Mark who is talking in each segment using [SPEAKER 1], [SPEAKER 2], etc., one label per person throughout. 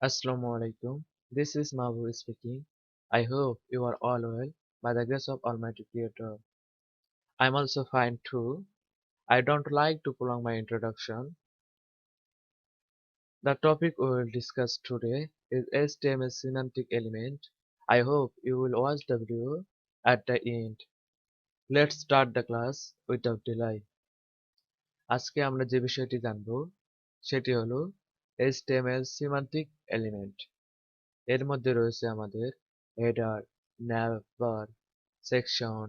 [SPEAKER 1] Assalamu alaikum. This is Mahbub speaking. I hope you are all well by the grace of Almighty Creator. I'm also fine too. I don't like to prolong my introduction. The topic we will discuss today is HTML Semantic Element. I hope you will watch the video at the end. Let's start the class without delay. আজকে আমরা যে বিষয়টি জানব সেটি হলো HTML Semantic Element. এর মধ্যে রয়েছে আমাদের হেডার, ন্যাভবার, সেকশন।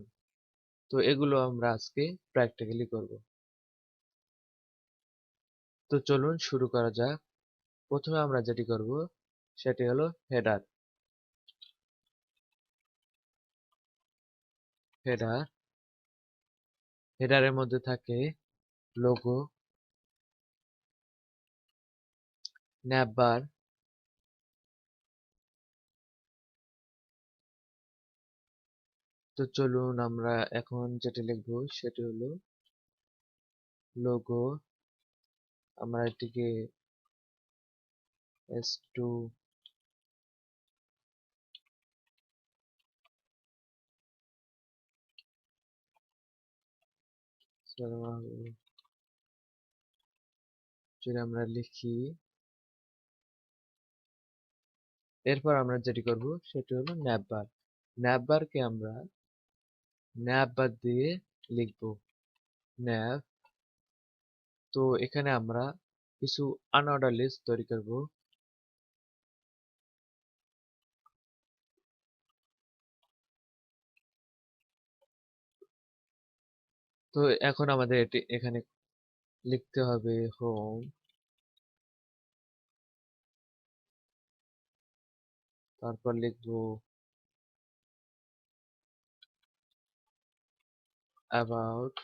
[SPEAKER 1] তো এগুলো আমরা আজকে প্র্যাকটিক্যালি করব। তো চলুন শুরু করা যাক। প্রথমে আমরা যেটি করব সেটি হলো হেডার। হেডার হেডারের মধ্যে থাকে লোগো, ন্যাভবার, তো চলুন আমরা এখন যেটি লিখব সেটি হলো লোগো। আমরা এটিকে S2 যদি আমরা লিখি, এরপর আমরা যেটি করব সেটি হলো ন্যাভবার। ন্যাভবারকে আমরা ন্যাভবার দিয়ে লিখব ন্যাভ। তো এখানে আমরা কিছু আনঅর্ডার লিস্ট তৈরি করব। তো এখন আমাদের এটি এখানে লিখতে হবে হোম, তারপর লিখব অ্যাবাউট,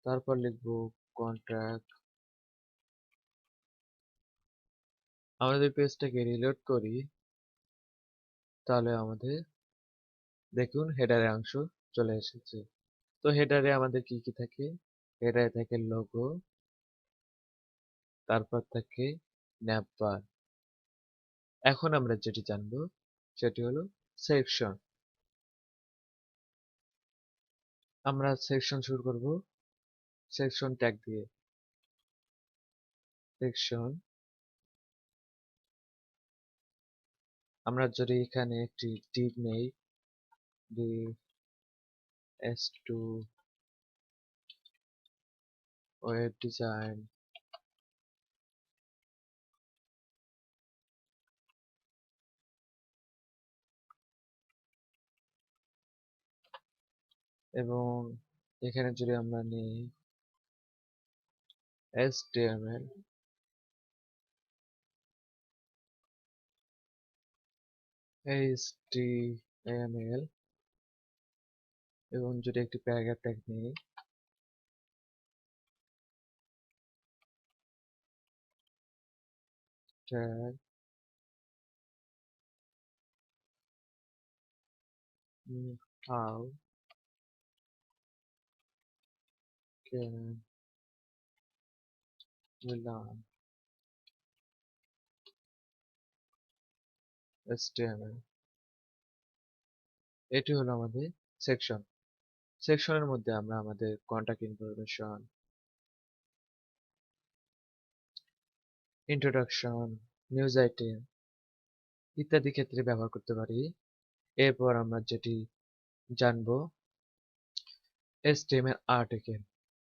[SPEAKER 1] তারপর লিখব কন্ট্যাক্ট। আমাদের পেজটাকে রিলোড করি, তাহলে আমাদের দেখুন হেডারের অংশ চলে এসেছে। তো হেডারে আমাদের কি কি থাকে? হেডারে থাকে লোগো, তারপর থাকে ন্যাভবার। এখন আমরা যেটি জানবো সেটি হলো সেকশন। আমরা সেকশন শুরু করব সেকশন ট্যাগ দিয়ে। সেকশন, আমরা যদি এখানে একটি div নেই, div s2 ওয়েব ডিজাইন, এবং এখানে যদি আমরা নিই HTML, এবং যদি একটি প্যারাগ্রাফ ট্যাগ নিই, tag how can we learn HTML। এটি হলো আমাদের সেকশন। সেকশনের মধ্যে আমরা আমাদের contact information, introduction, news item ইত্যাদি ক্ষেত্রে ব্যবহার করতে পারি। এরপর আমরা যেটি জানবো HTML আর্টিকেল।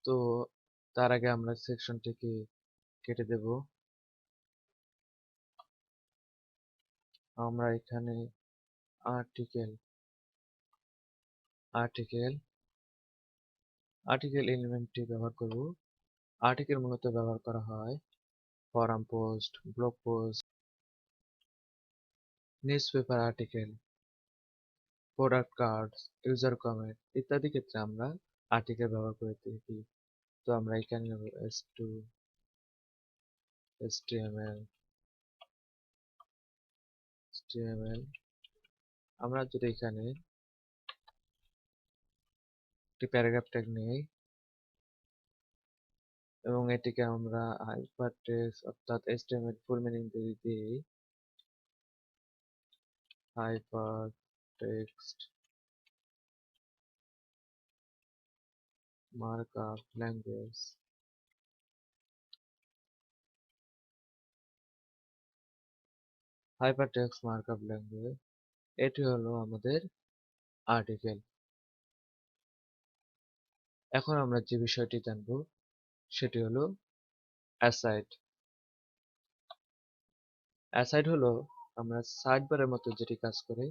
[SPEAKER 1] তো তার আগে আমরা সেকশনটিকে কেটে দেব। আমরা এখানে আর্টিকেল আর্টিকেল আর্টিকেল এলিমেন্টটি ব্যবহার করব। আর্টিকেল মূলত ব্যবহার করা হয় forum post, blog post, newspaper article, product cards, user comment ইত্যাদি ক্ষেত্রে আমরা আর্টিকেল ব্যবহার করে থাকি। তো আমরা এখানে নেব s2 html। আমরা যদি এখানে একটি প্যারাগ্রাফ ট্যাগ নেই, এবং এটিকে আমরা হাইপারটেক্সট অর্থাৎ HTML ফুল মিনিং যদি দিই hypertext markup language. Hypertext markup language এটি হলো আমাদের আর্টিকেল। এখন আমরা যে বিষয়টি জানব সেটি হলো অ্যাসাইড। অ্যাসাইড হলো আমরা সাইড বারের মতো যেটি কাজ করে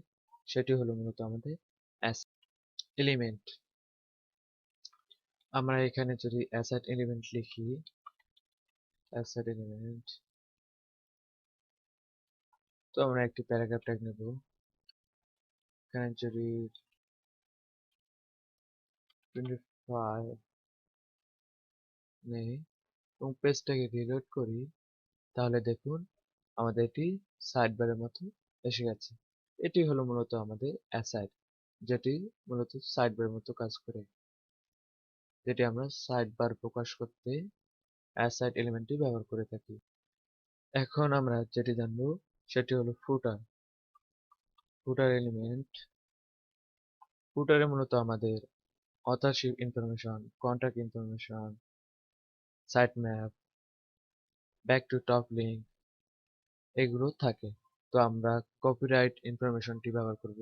[SPEAKER 1] সেটি হলো মূলত আমাদের এলিমেন্ট। আমরা এখানে যদি অ্যাসাইড এলিমেন্ট লিখি, অ্যাসাইড এলিমেন্ট, তো আমরা একটি প্যারাগ্রাফ ট্যাগ নেব। এখানে যদি 25 নেই এবং পেজটাকে রিলোড করি, তাহলে দেখুন আমাদের এটি সাইড বারের মতো এসে গেছে। এটি হলো মূলত আমাদের অ্যাসাইড, যেটি মূলত সাইড বারের মতো কাজ করে, যেটি আমরা সাইড বার প্রকাশ করতে অ্যাসাইড এলিমেন্টটি ব্যবহার করে থাকি। এখন আমরা যেটি জানবো সেটি হলো ফুটার। ফুটার এলিমেন্ট, ফুটারে মূলত আমাদের authorship information, contact information, site map, back to top link এগুলো থাকে। তো আমরা কপিরাইট ইনফরমেশনটি ব্যবহার করব।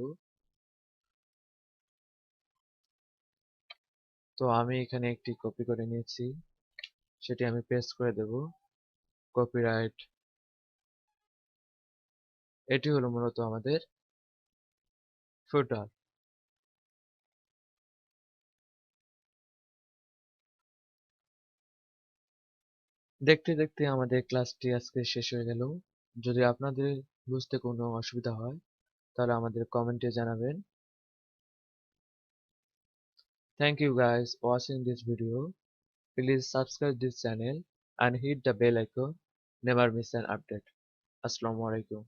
[SPEAKER 1] তো আমি এখানে একটি কপি করে নিয়েছি, সেটি আমি পেস্ট করে দেব। কপিরাইট, এটি হলো মূলত আমাদের ফুটার। দেখতে দেখতে আমাদের ক্লাসটি আজকে শেষ হয়ে গেল। যদি আপনাদের বুঝতে কোনো অসুবিধা হয় তাহলে আমাদের কমেন্টে জানাবেন। Thank you guys for watching this video. Please subscribe this channel and hit the bell icon. Never miss an update. Assalamu alaikum.